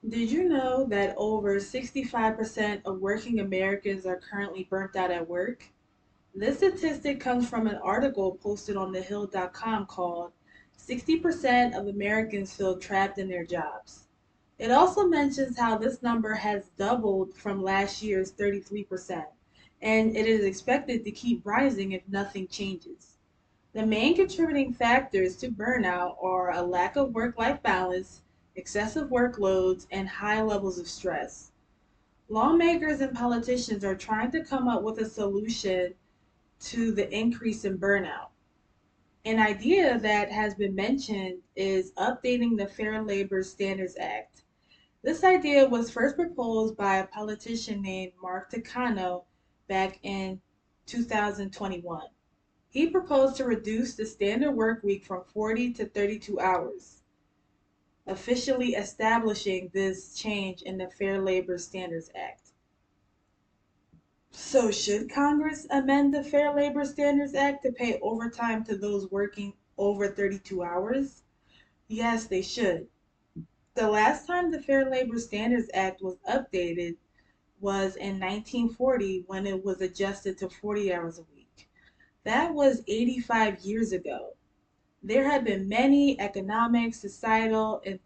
Did you know that over 65% of working Americans are currently burnt out at work? This statistic comes from an article posted on thehill.com called 60% of Americans feel trapped in their jobs. It also mentions how this number has doubled from last year's 33%, and it is expected to keep rising if nothing changes. The main contributing factors to burnout are a lack of work life balance, excessive workloads, and high levels of stress. Lawmakers and politicians are trying to come up with a solution to the increase in burnout. An idea that has been mentioned is updating the Fair Labor Standards Act. This idea was first proposed by a politician named Mark Takano back in 2021. He proposed to reduce the standard work week from 40 to 32 hours, officially establishing this change in the Fair Labor Standards Act. So, should Congress amend the Fair Labor Standards Act to pay overtime to those working over 32 hours? Yes, they should. The last time the Fair Labor Standards Act was updated was in 1940 when it was adjusted to 40 hours a week. That was 85 years ago. There have been many economic, societal, and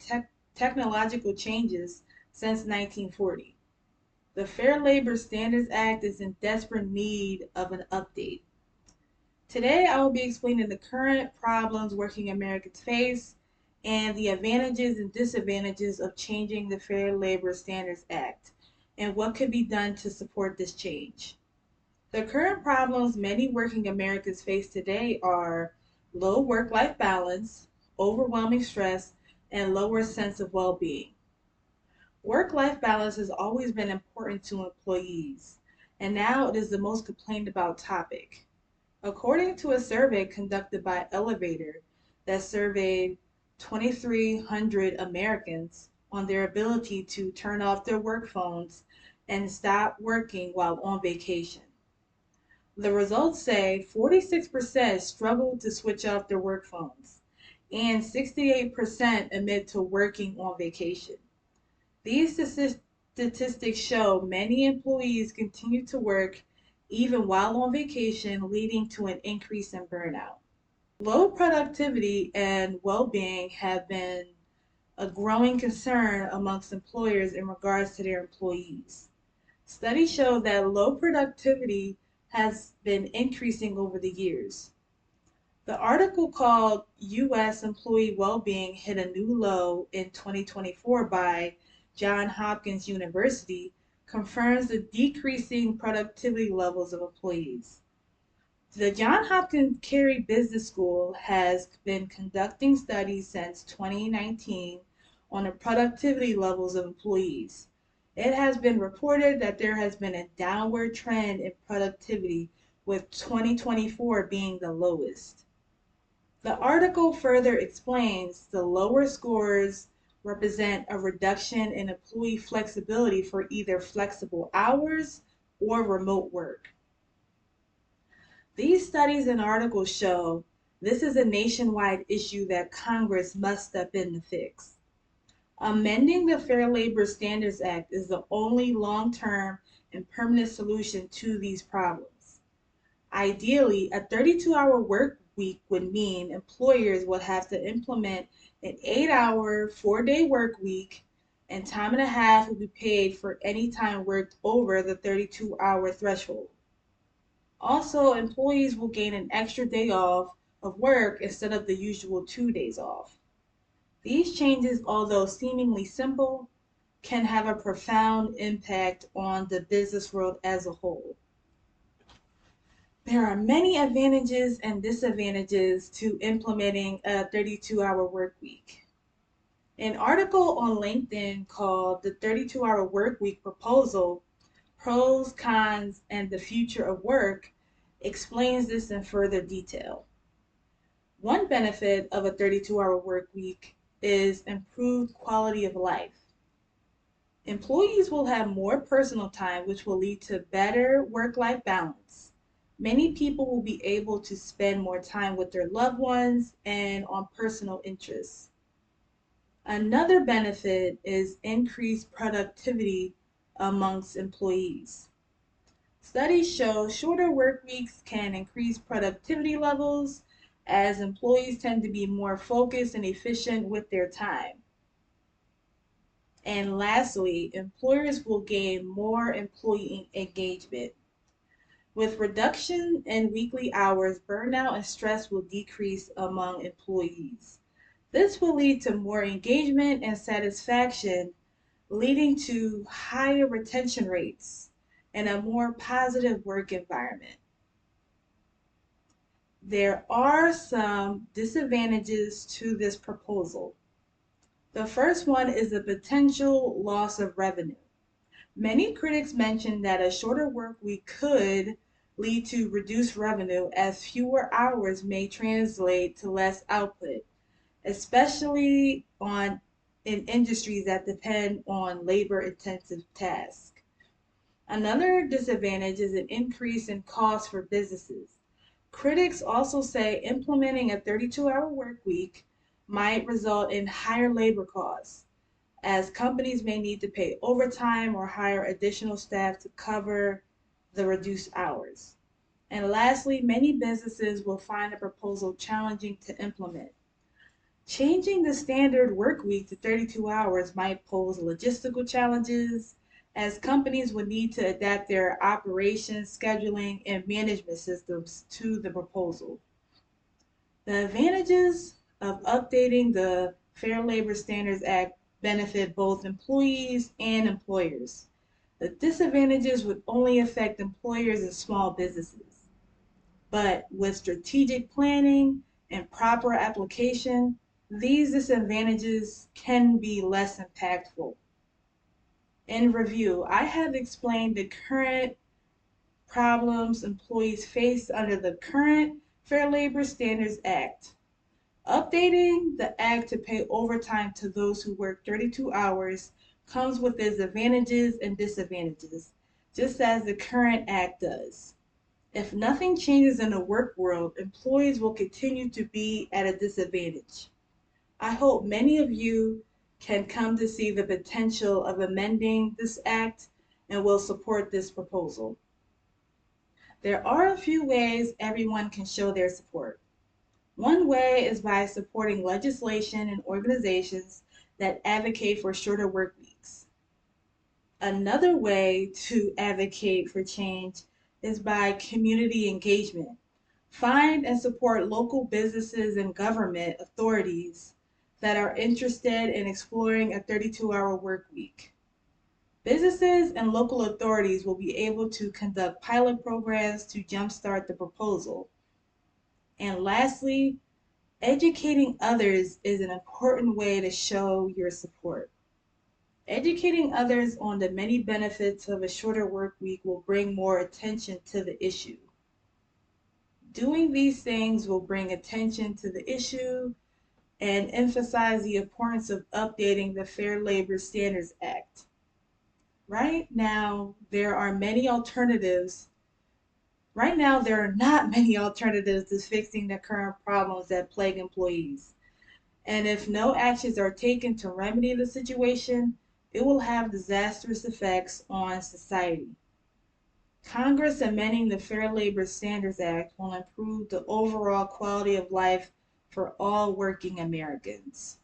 technological changes since 1940. The Fair Labor Standards Act is in desperate need of an update. Today, I will be explaining the current problems working Americans face and the advantages and disadvantages of changing the Fair Labor Standards Act and what could be done to support this change. The current problems many working Americans face today are low work life balance, overwhelming stress, and lower sense of well being. Work life balance has always been important to employees, and now it is the most complained about topic. According to a survey conducted by Elevator that surveyed 2,300 Americans on their ability to turn off their work phones and stop working while on vacation. The results say 46% struggle to switch off their work phones, and 68% admit to working on vacation. These statistics show many employees continue to work even while on vacation, leading to an increase in burnout. Low productivity and well being have been a growing concern amongst employers in regards to their employees. Studies show that low productivity has been increasing over the years. The article called U.S. Employee Wellbeing Hit a New Low in 2024 by Johns Hopkins University confirms the decreasing productivity levels of employees. The Johns Hopkins Carey Business School has been conducting studies since 2019 on the productivity levels of employees. It has been reported that there has been a downward trend in productivity, with 2024 being the lowest. The article further explains the lower scores represent a reduction in employee flexibility for either flexible hours or remote work. These studies and articles show this is a nationwide issue that Congress must step in to fix. Amending the Fair Labor Standards Act is the only long term and permanent solution to these problems. Ideally, a 32-hour work week would mean employers would have to implement an 8-hour, 4-day work week, and time and a half would be paid for any time worked over the 32-hour threshold. Also, employees will gain an extra day off of work instead of the usual 2 days off. These changes, although seemingly simple, can have a profound impact on the business world as a whole. There are many advantages and disadvantages to implementing a 32-hour work week. An article on LinkedIn called The 32-Hour Work Week Proposal: Pros, Cons, and the Future of Work explains this in further detail. One benefit of a 32-hour work week is improved quality of life. Employees will have more personal time, which will lead to better work life balance. Many people will be able to spend more time with their loved ones and on personal interests. Another benefit is increased productivity amongst employees. Studies show shorter work weeks can increase productivity levels as employees tend to be more focused and efficient with their time. And lastly, employers will gain more employee engagement. With reduction in weekly hours, burnout and stress will decrease among employees. This will lead to more engagement and satisfaction, leading to higher retention rates and a more positive work environment. There are some disadvantages to this proposal. The first one is the potential loss of revenue. Many critics mention that a shorter work week could lead to reduced revenue as fewer hours may translate to less output, especially in industries that depend on labor-intensive tasks. Another disadvantage is an increase in costs for businesses. Critics also say implementing a 32-hour work week might result in higher labor costs, as companies may need to pay overtime or hire additional staff to cover the reduced hours. And lastly, many businesses will find the proposal challenging to implement. Changing the standard work week to 32 hours might pose logistical challenges, as companies would need to adapt their operations, scheduling, and management systems to the proposal. The advantages of updating the Fair Labor Standards Act benefit both employees and employers. The disadvantages would only affect employers and small businesses. But with strategic planning and proper application, these disadvantages can be less impactful. In review, I have explained the current problems employees face under the current Fair Labor Standards Act. Updating the act to pay overtime to those who work 32 hours comes with its advantages and disadvantages, just as the current act does. If nothing changes in the work world, employees will continue to be at a disadvantage. I hope many of you can come to see the potential of amending this act and will support this proposal. There are a few ways everyone can show their support. One way is by supporting legislation and organizations that advocate for shorter work weeks. Another way to advocate for change is by community engagement. Find and support local businesses and government authorities that are interested in exploring a 32-hour work week. Businesses and local authorities will be able to conduct pilot programs to jumpstart the proposal. And lastly, educating others is an important way to show your support. Educating others on the many benefits of a shorter work week will bring more attention to the issue. Doing these things will bring attention to the issue and emphasize the importance of updating the Fair Labor Standards Act. Right now, there are many alternatives. Right now, there are not many alternatives to fixing the current problems that plague employees. And if no actions are taken to remedy the situation, it will have disastrous effects on society. Congress amending the Fair Labor Standards Act will improve the overall quality of life for all working Americans.